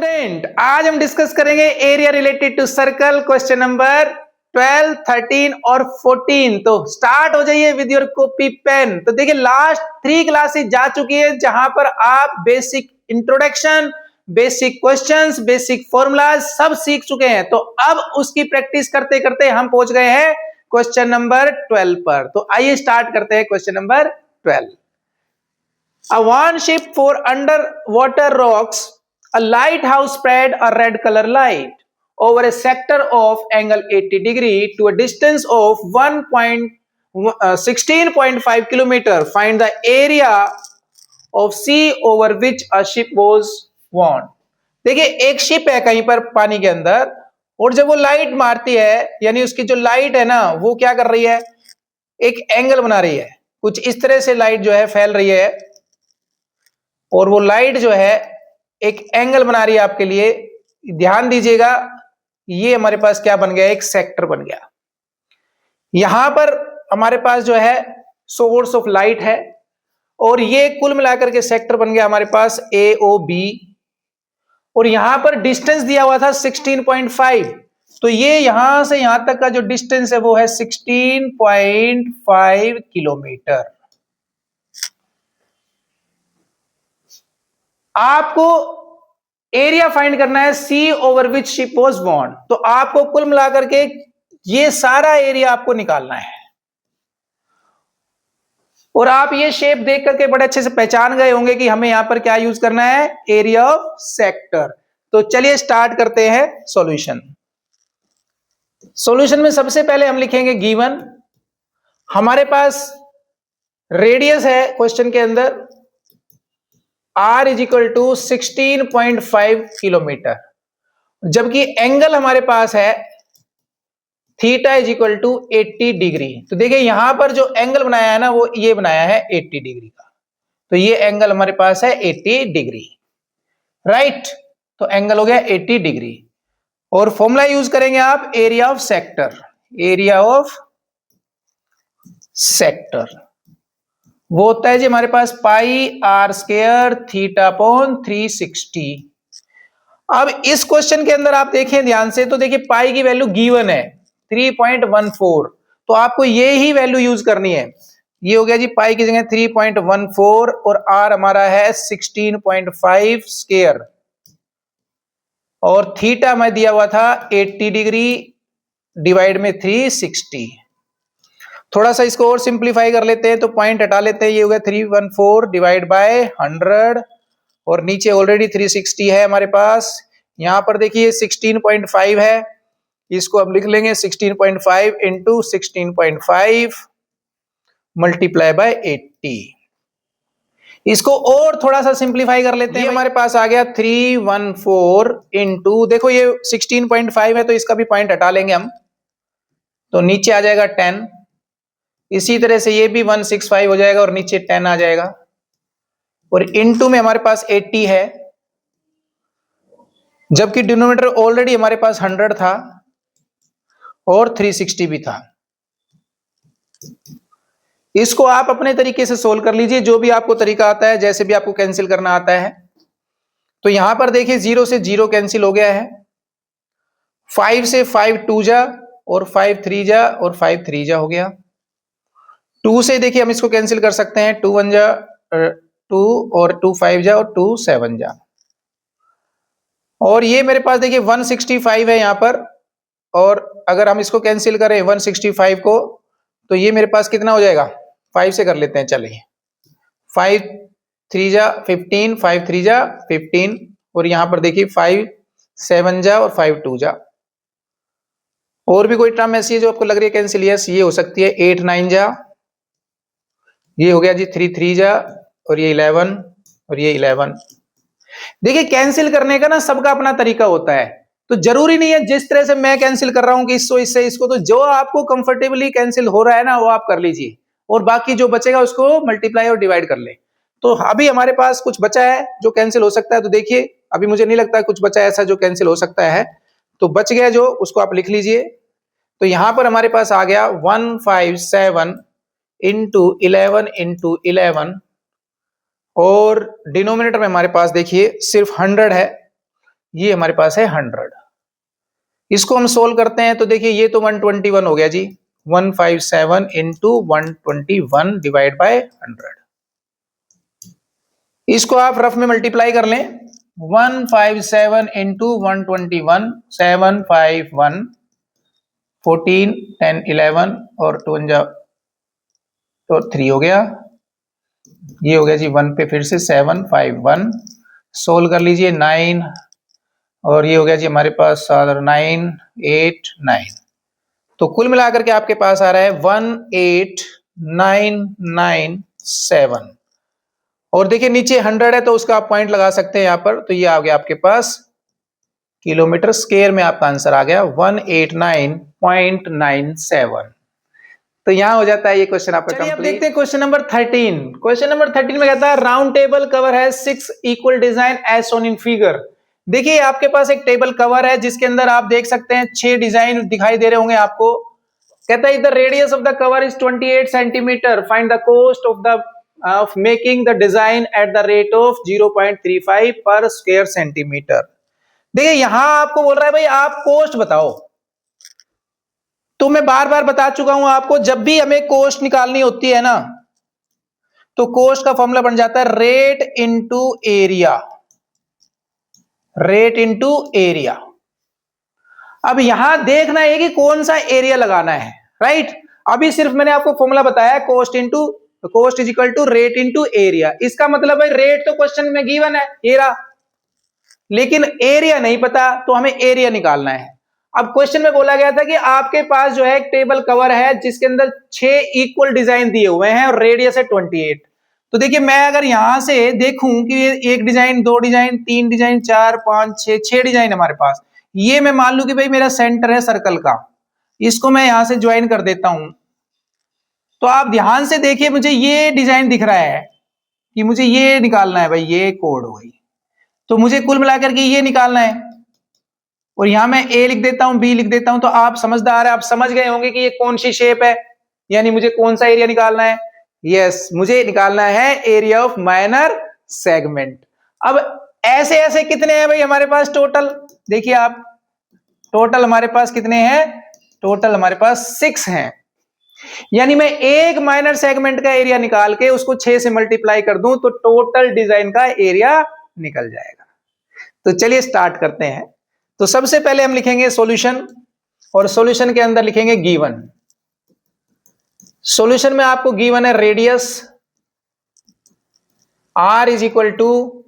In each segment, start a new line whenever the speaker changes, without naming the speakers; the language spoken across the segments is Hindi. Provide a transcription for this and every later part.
स्टूडेंट, आज हम डिस्कस करेंगे area related to circle, question number 12, 13 और 14। तो स्टार्ट हो जाइए विद योर कॉपी पेन। तो देखिए लास्ट 3 क्लासेस जा चुकी है जहां पर आप basic introduction, basic questions, basic formulas सब सीख चुके हैं। तो अब उसकी प्रैक्टिस करते करते हम पहुंच गए हैं क्वेश्चन नंबर 12 पर। तो आइए स्टार्ट करते हैं question number 12। A one ship for underwater rocks, a lighthouse spread a red color light over a sector of angle 80 degree to a distance of 16.5 kilometer. Find the area of sea over which a ship was warned. देखिए एक शिप है कहीं पर पानी के अंदर, और जब वो लाइट मारती है, यानी उसकी जो लाइट है ना, वो क्या कर रही है, एक एंगल बना रही है। कुछ इस तरह से लाइट जो है फैल रही है, और वो लाइट जो है एक एंगल बना रही है आपके लिए। ध्यान दीजिएगा, ये हमारे पास क्या बन गया, एक सेक्टर बन गया। यहां पर हमारे पास जो है सोर्स ऑफ लाइट है, और ये कुल मिलाकर के सेक्टर बन गया हमारे पास ए ओ बी, और यहां पर डिस्टेंस दिया हुआ था 16.5। तो ये यहां से यहां तक का जो डिस्टेंस है वो है 16.5 किलोमीटर। आपको एरिया फाइंड करना है sea over which ship was warned. तो आपको कुल मिलाकर के ये सारा एरिया आपको निकालना है, और आप ये शेप देख करके बड़े अच्छे से पहचान गए होंगे कि हमें यहां पर क्या यूज करना है, एरिया ऑफ सेक्टर। तो चलिए स्टार्ट करते हैं सॉल्यूशन। सॉल्यूशन में सबसे पहले हम लिखेंगे गिवन। हमारे पास रेडियस है क्वेश्चन के अंदर r is equal to 16.5 kilometre, जबकि एंगल हमारे पास है theta is equal to 80 degree. तो देखिए यहां पर जो एंगल बनाया है ना, वो ये बनाया है 80 डिग्री का। तो ये एंगल हमारे पास है 80 डिग्री, राइट। तो एंगल हो गया 80 डिग्री, और फॉर्मूला यूज करेंगे आप area of sector. Area of sector वो होता है जी हमारे पास पाई आर स्क्वायर थीटा अपॉन 360। अब इस क्वेश्चन के अंदर आप देखें ध्यान से, तो देखिए पाई की वैल्यू गिवन है 3.14, तो आपको ये ही वैल्यू यूज करनी है। ये हो गया जी पाई की जगह 3.14, और आर हमारा है 16.5 स्क्वायर, और थीटा में दिया हुआ था 80 डिग्री डिवाइड में 360। थोड़ा सा इसको और सिंप्लीफाई कर लेते हैं, तो पॉइंट हटा लेते हैं। ये हो गया 314 डिवाइड बाय 100, और नीचे ऑलरेडी 360 है हमारे पास। यहां पर देखिए 16.5 है, इसको अब लिख लेंगे 16.5 इंटू 16.5 मल्टीप्लाई बाय 80। इसको और थोड़ा सा सिंप्लीफाई कर लेते हैं। हमारे पास आ गया 314 इंटू, देखो ये 16.5 है तो इसका भी पॉइंट हटा लेंगे हम, तो नीचे आ जाएगा 10। इसी तरह से ये भी 165 हो जाएगा, और नीचे 10 आ जाएगा, और इनटू में हमारे पास 80 है, जबकि डिनोमिनेटर ऑलरेडी हमारे पास 100 था और 360 भी था। इसको आप अपने तरीके से सोल्व कर लीजिए, जो भी आपको तरीका आता है, जैसे भी आपको कैंसिल करना आता है। तो यहां पर देखिए 0 से 0 कैंसिल हो गया है, 5 से 5 2 जा, और 5 3 जा, और 5 3 जा हो गया। 2 से देखिए हम इसको कैंसिल कर सकते हैं, 2 1 जा 2, और 2 5 जा, और 2 7 जा। और ये मेरे पास देखिए 165 है यहां पर, और अगर हम इसको कैंसिल करें 165 को, तो ये मेरे पास कितना हो जाएगा, 5 से कर लेते हैं। चलिए 5 3 जा 15, 5 3 जा 15, और यहां पर देखिए 5 7 जा, और 5 2 जा। और भी कोई टर्म ऐसी है जो आपको लग रही है कैंसिल? यस, ये हो सकती है 8 9 जा, ये हो गया जी 3 3 जा, और ये 11, और ये 11। देखिए कैंसिल करने का ना सबका अपना तरीका होता है, तो जरूरी नहीं है जिस तरह से मैं कैंसिल कर रहा हूं कि इसको इससे इसको, तो जो आपको कंफर्टेबली कैंसिल हो रहा है ना वो आप कर लीजिए, और बाकी जो बचेगा उसको मल्टीप्लाई और डिवाइड कर ले। तो अभी हमारे पास कुछ बचा है जो कैंसिल हो सकता है, तो देखिए अभी मुझे नहीं लगता कुछ बचा है ऐसा जो कैंसिल हो सकता है, तो बच गया जो, उसको आप लिख लीजिए। तो यहां पर हमारे पास आ गया 157 इंटू 11 इंटू 11, और डिनोमिनेटर में हमारे पास देखिए सिर्फ 100 है, ये हमारे पास है 100। इसको हम सोल्व करते हैं तो देखिए ये तो 121 हो गया जी, 157 इंटू 121 डिवाइड बाय 100। इसको आप रफ में मल्टीप्लाई कर लें, 157 इंटू 121, 751, 14, 10, 11 और 2 तो 3 हो गया। ये हो गया जी 1 पे फिर से 751, सोल्व कर लीजिए 9 और ये हो गया जी हमारे पास 9, 8, 9। तो कुल मिलाकर के आपके पास आ रहा है 18997। और देखिए नीचे 100 है तो उसका आप पॉइंट लगा सकते हैं यहां पर, तो ये आ गया आपके पास किलोमीटर स्क्वायर में आपका आंसर आ गया 189.97। तो यहां हो जाता है ये क्वेश्चन आपका कंप्लीट। अब देखते हैं क्वेश्चन नंबर 13। क्वेश्चन नंबर 13 में कहता है राउंड टेबल कवर है 6 equal design as shown in figure. देखिए आपके पास एक टेबल कवर है जिसके अंदर आप देख सकते हैं 6 डिजाइन दिखाई दे रहे होंगे आपको। कहता है the radius of the cover is 28 centimetre, find the cost of making the design at the rate of 0.35 पर स्क्वायर सेंटीमीटर। देखिए यहां आपको बोल रहा है भाई आप कॉस्ट बताओ। तो मैं बार बार बता चुका हूं आपको, जब भी हमें कॉस्ट निकालनी होती है ना तो कॉस्ट का फॉर्मूला बन जाता है rate into area, rate into area. अब यहां देखना है कि कौन सा एरिया लगाना है, राइट। अभी सिर्फ मैंने आपको फॉर्मूला बताया cost is equal to rate into area. इसका मतलब है रेट तो क्वेश्चन में गिवन है ये रहा, लेकिन एरिया नहीं पता, तो हमें एरिया निकालना है। अब क्वेश्चन में बोला गया था कि आपके पास जो है एक टेबल कवर है जिसके अंदर 6 इक्वल डिजाइन दिए हुए हैं और रेडियस है 28। तो देखिए मैं अगर यहां से देखूं कि एक डिजाइन, 2 डिजाइन, 3 डिजाइन, 4, 5, 6 डिजाइन हमारे पास, ये मैं मान लूं कि भाई मेरा सेंटर है सर्कल का, इसको मैं यहां से ज्वाइन कर देता हूं। तो आप ध्यान से देखिए, मुझे ये डिजाइन दिख रहा है कि मुझे ये निकालना है भाई, ये कोड हो गई। तो मुझे कुल मिलाकर के ये निकालना है और यहां मैं ए लिख देता हूं, बी लिख देता हूं। तो आप समझदार है, आप समझ गए होंगे कि ये कौन सी शेप है, यानी मुझे कौन सा एरिया निकालना है। यस, मुझे निकालना है एरिया ऑफ माइनर सेगमेंट। अब ऐसे ऐसे कितने हैं भाई हमारे पास टोटल, देखिए आप टोटल हमारे पास कितने हैं, टोटल हमारे पास 6 हैं। यानी मैं एक माइनर सेगमेंट का एरिया निकाल के उसको 6 से मल्टीप्लाई कर दूं तो टोटल डिजाइन का एरिया निकल जाएगा। तो चलिए स्टार्ट करते हैं। तो सबसे पहले हम लिखेंगे सॉल्यूशन, और सॉल्यूशन के अंदर लिखेंगे गिवन। सॉल्यूशन में आपको गिवन है radius r is equal to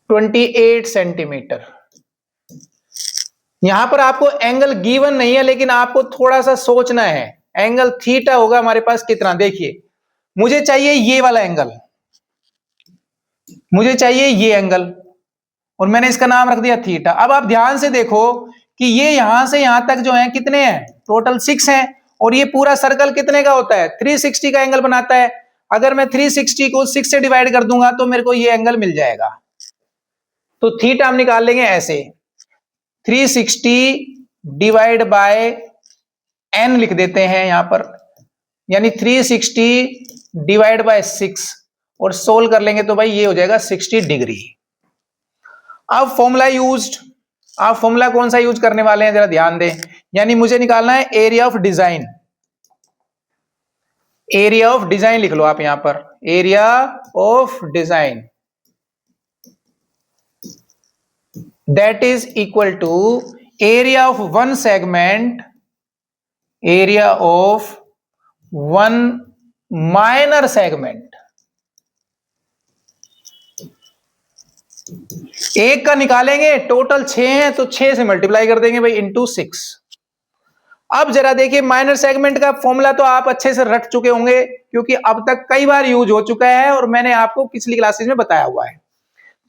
28 centimetre. यहां पर आपको एंगल गिवन नहीं है, लेकिन आपको थोड़ा सा सोचना है। एंगल थीटा होगा हमारे पास कितना, देखिए मुझे चाहिए ये वाला एंगल, मुझे चाहिए ये एंगल, और मैंने इसका नाम रख दिया थीटा। अब आप ध्यान से देखो कि ये यहां से यहां तक जो है कितने हैं, टोटल 6 हैं, और ये पूरा सर्कल कितने का होता है, 360 का एंगल बनाता है। अगर मैं 360 को 6 से डिवाइड कर दूंगा तो मेरे को ये एंगल मिल जाएगा। तो थीटा हम निकाल लेंगे ऐसे, 360 डिवाइड बाय n लिख देते हैं यहां पर, यानी 360 डिवाइड बाय 6, और सोल्व कर लेंगे तो भाई ये हो जाएगा 60 डिग्री। अब फॉर्मूला यूज्ड, आप फॉर्मूला कौन सा यूज करने वाले हैं जरा ध्यान दें। यानी मुझे निकालना है area of design, area of design लिख लो आप यहां पर, area of design that is equal to area of one segment, area of one minor segment. एक का निकालेंगे, टोटल 6 हैं तो 6 से मल्टीप्लाई कर देंगे भाई इंटू 6। अब जरा देखिए माइनर सेगमेंट का फॉर्मूला तो आप अच्छे से रट चुके होंगे, क्योंकि अब तक कई बार यूज हो चुका है और मैंने आपको पिछली क्लासेस में बताया हुआ है।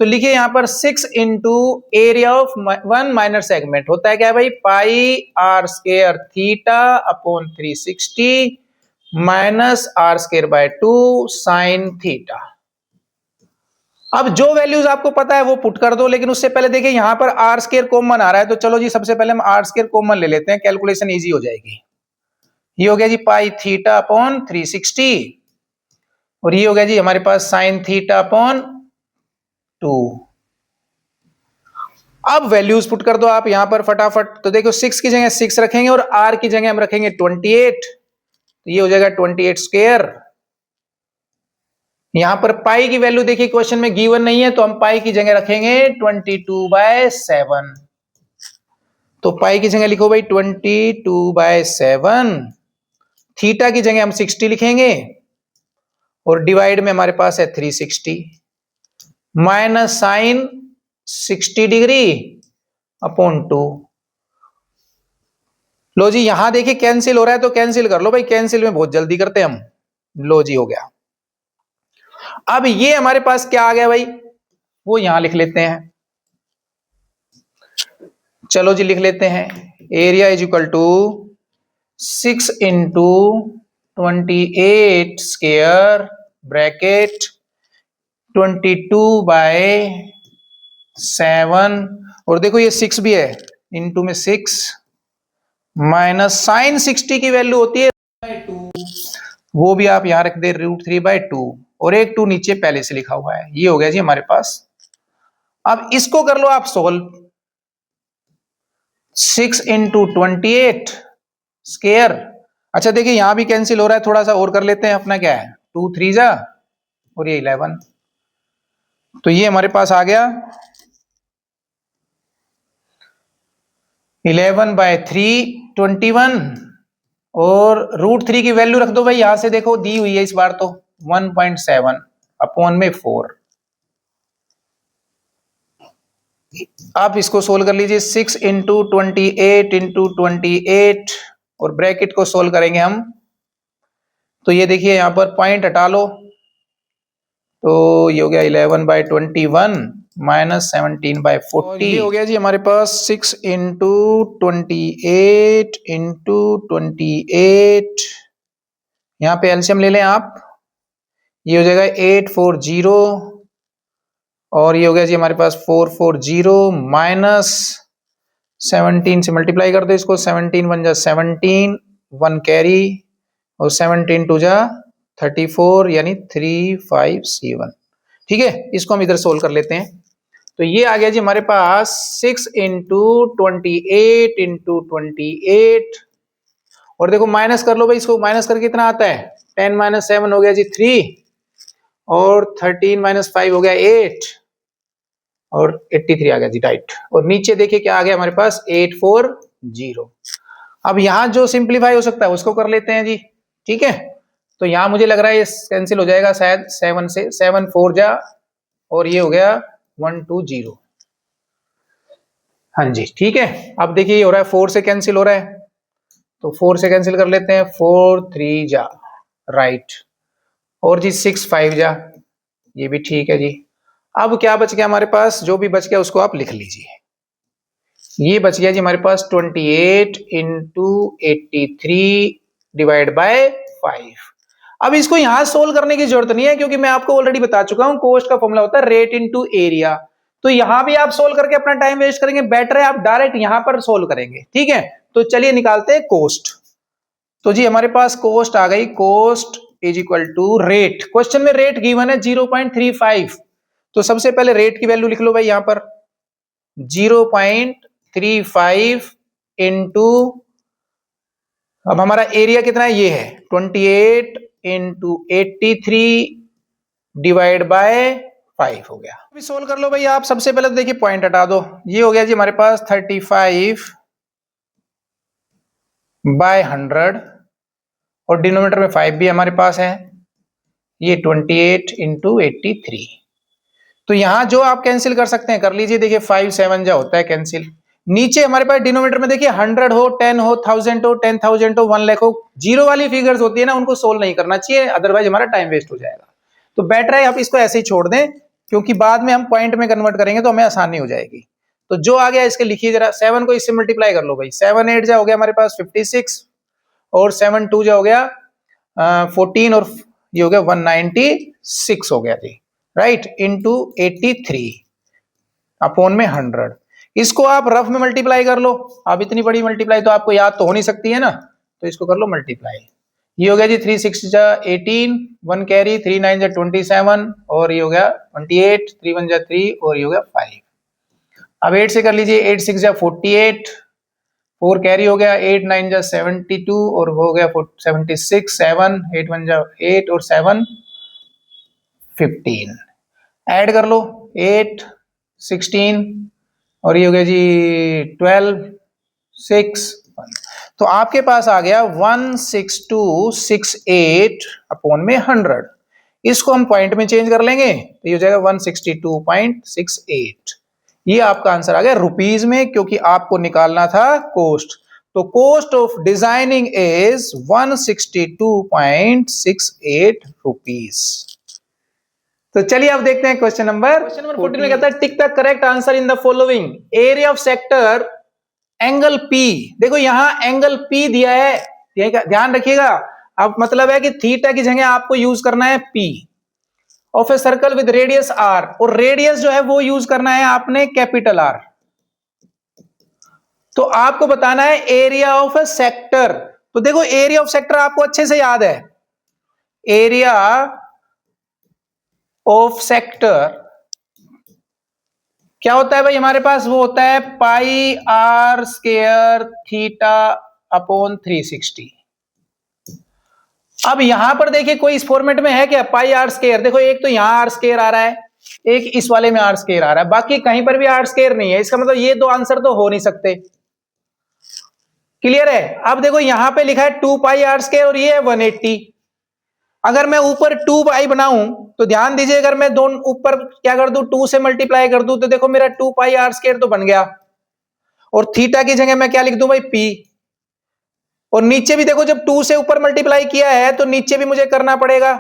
तो लिखिए यहां पर 6 into area of one minor segment होता है क्या भाई, pi r square theta upon 360 minus r square by 2 sine theta. अब जो वैल्यूज आपको पता है वो पुट कर दो, लेकिन उससे पहले देखिए यहां पर आर स्क्वायर कॉमन आ रहा है, तो चलो जी सबसे पहले हम आर स्क्वायर कॉमन ले लेते हैं, कैलकुलेशन इजी हो जाएगी। ये हो गया जी पाई थीटा अपॉन 360, और ये हो गया जी हमारे पास साइन थीटा अपॉन 2। अब वैल्यूज पुट कर दो आप यहां पर फटाफट। तो देखो 6 की जगह 6 रखेंगे और r की जगह हम रखेंगे 28, तो ये हो जाएगा 28 स्क्वायर। यहां पर पाई की वैल्यू देखिए क्वेश्चन में गिवन नहीं है, तो हम पाई की जगह रखेंगे 22/7। तो पाई की जगह लिखो भाई 22/7। थीटा की जगह हम 60 लिखेंगे और डिवाइड में हमारे पास है 360 माइनस साइन 60 डिग्री अपॉन 2। लो जी यहां देखिए कैंसिल हो रहा है, तो कैंसिल कर लो भाई, कैंसिल में बहुत जल्दी करते हैं हम। लो जी हो गया। अब ये हमारे पास क्या आ गया भाई, वो यहां लिख लेते हैं। चलो जी लिख लेते हैं। Area is equal to 6 into 28 square bracket 22/7, और देखो ये 6 भी है, इंटू में 6 माइनस साइन 60 की वैल्यू होती है 2, वो भी आप यहां रख दे √3/2, और एक 2 नीचे पहले से लिखा हुआ है। ये हो गया जी हमारे पास। अब इसको कर लो आप सोल्व। 6 into 28 square. अच्छा देखिए यहां भी कैंसिल हो रहा है, थोड़ा सा और कर लेते हैं। अपना क्या है 2 3 जा और ये 11, तो ये हमारे पास आ गया 11/3 21, और √3 की वैल्यू रख दो भाई, यहां से देखो दी हुई है इस बार तो 1.7 अपॉन में 4। आप इसको सोल्व कर लीजिए। 6 इंटू 28 इंटू 28 और ब्रैकेट को सोल्व करेंगे हम, तो ये देखिए यहां पर पॉइंट हटा लो, तो ये हो गया 11/21 माइनस 17/40। ये हो गया जी हमारे पास 6 इंटू 28 इंटू 28, यहां पे एलसीएम ले लें आप, ये हो जाएगा 840, और ये हो गया जी हमारे पास 440 माइनस 17 से मल्टीप्लाई कर दो इसको, 17 1 जा 17, 1 कैरी, और 17 2 जा 34, यानी 357। ठीक है, इसको हम इधर सोल्व कर लेते हैं। तो ये आ गया जी हमारे पास 6 इंटू 28 इंटू 28, और देखो माइनस कर लो भाई, इसको माइनस करके कितना आता है 10 माइनस 7 हो गया जी 3, और 13 माइनस 5 हो गया 8, और 83 आ गया जी राइट। और नीचे देखिए क्या आ गया हमारे पास 840। अब यहां जो सिंप्लीफाई हो सकता है उसको कर लेते हैं जी। ठीक है, तो यहां मुझे लग रहा है ये कैंसिल हो जाएगा शायद 7 से, 7 4 जा, और ये हो गया 120। हाँ जी ठीक है। अब देखिए ये हो रहा है 4 से कैंसिल हो रहा है, तो 4 से कैंसिल कर लेते हैं, 4 3 जा राइट, और जी 6 5 जा, ये भी ठीक है जी। अब क्या बच गया हमारे पास, जो भी बच गया उसको आप लिख लीजिए। ये बच गया जी हमारे पास 28 इंटू 83 डिवाइड बाय 5। अब इसको यहां सोल्व करने की जरूरत नहीं है, क्योंकि मैं आपको ऑलरेडी बता चुका हूं कोस्ट का फॉर्मूला होता है रेट इनटू एरिया। तो यहां भी आप सोल्व करके अपना टाइम वेस्ट करेंगे, बेटर है आप डायरेक्ट यहां पर सोल्व करेंगे। ठीक है, तो चलिए निकालते हैं कोस्ट। तो जी हमारे पास कोस्ट आ गई, cost is equal to rate. Question में रेट गिवन है 0.35, तो सबसे पहले रेट की वैल्यू लिख लो भाई यहां पर 0.35 इंटू, अब हमारा एरिया कितना है, ये है 28 इंटू 83 डिवाइड बाय 5 हो गया। अभी सोल्व कर लो भाई आप। सबसे पहले तो देखिए पॉइंट हटा दो, ये हो गया जी हमारे पास 35/100, और डिनोमिनेटर में 5 भी हमारे पास है, ये 28 इंटू 83। तो यहां जो आप कैंसिल कर सकते हैं कर लीजिए। देखिए 5 7 जा होता है कैंसिल। नीचे हमारे पास डिनोमिनेटर में देखिए 100 हो, 10 हो, 1000 हो, 10,000 हो, 1 लाख हो, जीरो वाली फिगर्स होती है ना, उनको सोल्व नहीं करना चाहिए, अदरवाइज हमारा टाइम वेस्ट हो जाएगा। तो बेटर है आप इसको ऐसे ही छोड़ दें, क्योंकि बाद में हम पॉइंट में कन्वर्ट करेंगे तो हमें आसानी हो जाएगी। तो जो आ गया इसके लिखिए जरा, 7 को इससे मल्टीप्लाई कर लो भाई, 7 8 जा हो गया हमारे पास 56, और 7 2 जा हो गया 14, और ये हो गया 196 हो गया जी राइट, इंटू 83 अपॉन में 100। इसको आप रफ में मल्टीप्लाई कर लो। अब इतनी बड़ी मल्टीप्लाई तो आपको याद तो हो नहीं सकती है ना, तो इसको कर लो मल्टीप्लाई। ये हो गया जी 3 6 जा 18, 1 कैरी, 3 9 जा 27, और ये हो गया 28, 3 1 जा 3, और ये हो गया 5। अब 8 से कर लीजिए, 8 6 जा 48, 4 कैरी हो गया, 8 9 जा 72 और हो गया 76, 7 8 1 जा 8 और 7 15। ऐड कर लो 8 16 और ये हो गया जी 12 6 1। तो आपके पास आ गया 16268 अपॉन में 100। इसको हम पॉइंट में चेंज कर लेंगे तो ये हो जाएगा 162.68। ये आपका आंसर आ गया रुपीज में, क्योंकि आपको निकालना था कोस्ट। तो cost of designing is 162.68 rupees. तो चलिए अब देखते हैं क्वेश्चन नंबर 14 में कहता है tick the correct answer in the following. Area of sector angle P. देखो यहां एंगल पी दिया है, ध्यान रखिएगा। अब मतलब है कि थीटा की जगह आपको यूज करना है pi of a circle with radius r, और रेडियस जो है वो यूज करना है आपने कैपिटल आर। तो आपको बताना है एरिया ऑफ ए सेक्टर। तो देखो एरिया ऑफ सेक्टर आपको अच्छे से याद है, एरिया ऑफ सेक्टर क्या होता है भाई हमारे पास, वो होता है पाई आर स्क्वायर थीटा अपॉन 360। अब यहां पर देखिए कोई इस फॉर्मेट में है क्या पाई आर स्क्वायर? देखो एक तो यहां आर स्क्वायर आ रहा है, एक इस वाले में आर स्क्वायर आ रहा है, बाकी कहीं पर भी आर स्क्वायर नहीं है। इसका मतलब ये दो आंसर तो हो नहीं सकते। क्लियर है? अब देखो यहां पे लिखा है 2 पाई आर स्क्वायर और ये है 180। अगर मैं ऊपर 2 पाई बनाऊं तो ध्यान दीजिए, अगर मैं दोनों ऊपर क्या कर दूं 2 से मल्टीप्लाई कर दूं तो देखो मेरा 2 पाई आर स्क्वायर तो बन गया, और थीटा की जगह मैं क्या लिख दूं भाई पी। और नीचे भी देखो जब 2 से ऊपर मल्टीप्लाई किया है तो नीचे भी मुझे करना पड़ेगा।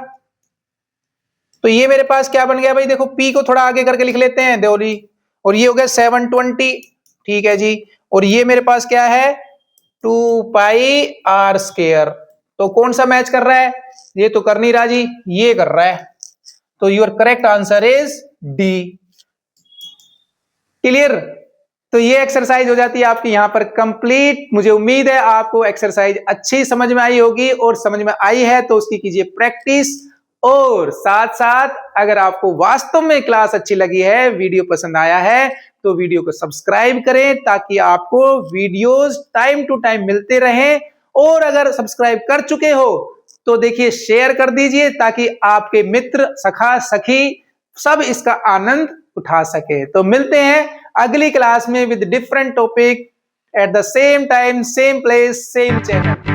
तो ये मेरे पास क्या बन गया भाई, देखो पी को थोड़ा आगे करके लिख लेते हैं देवली, और ये हो गया 720। ठीक है जी, और ये मेरे पास क्या है 2 पाई आर स्क्वायर। तो कौन सा मैच कर रहा है? ये तो कर नहीं रहा जी, ये कर रहा है। तो your correct answer is D. Clear? तो ये एक्सरसाइज हो जाती है आपकी यहां पर कंप्लीट। मुझे उम्मीद है आपको एक्सरसाइज अच्छी समझ में आई होगी, और समझ में आई है तो उसकी कीजिए प्रैक्टिस। और साथ साथ अगर आपको वास्तव में क्लास अच्छी लगी है, वीडियो पसंद आया है, तो वीडियो को सब्सक्राइब करें ताकि आपको वीडियोस टाइम टू टाइम मिलते रहें। और अगर सब्सक्राइब कर चुके हो तो देखिए शेयर कर दीजिए ताकि आपके मित्र सखा सखी सब इसका आनंद उठा सके। तो मिलते हैं अगली क्लास में with different topic at the same time, same place, same channel.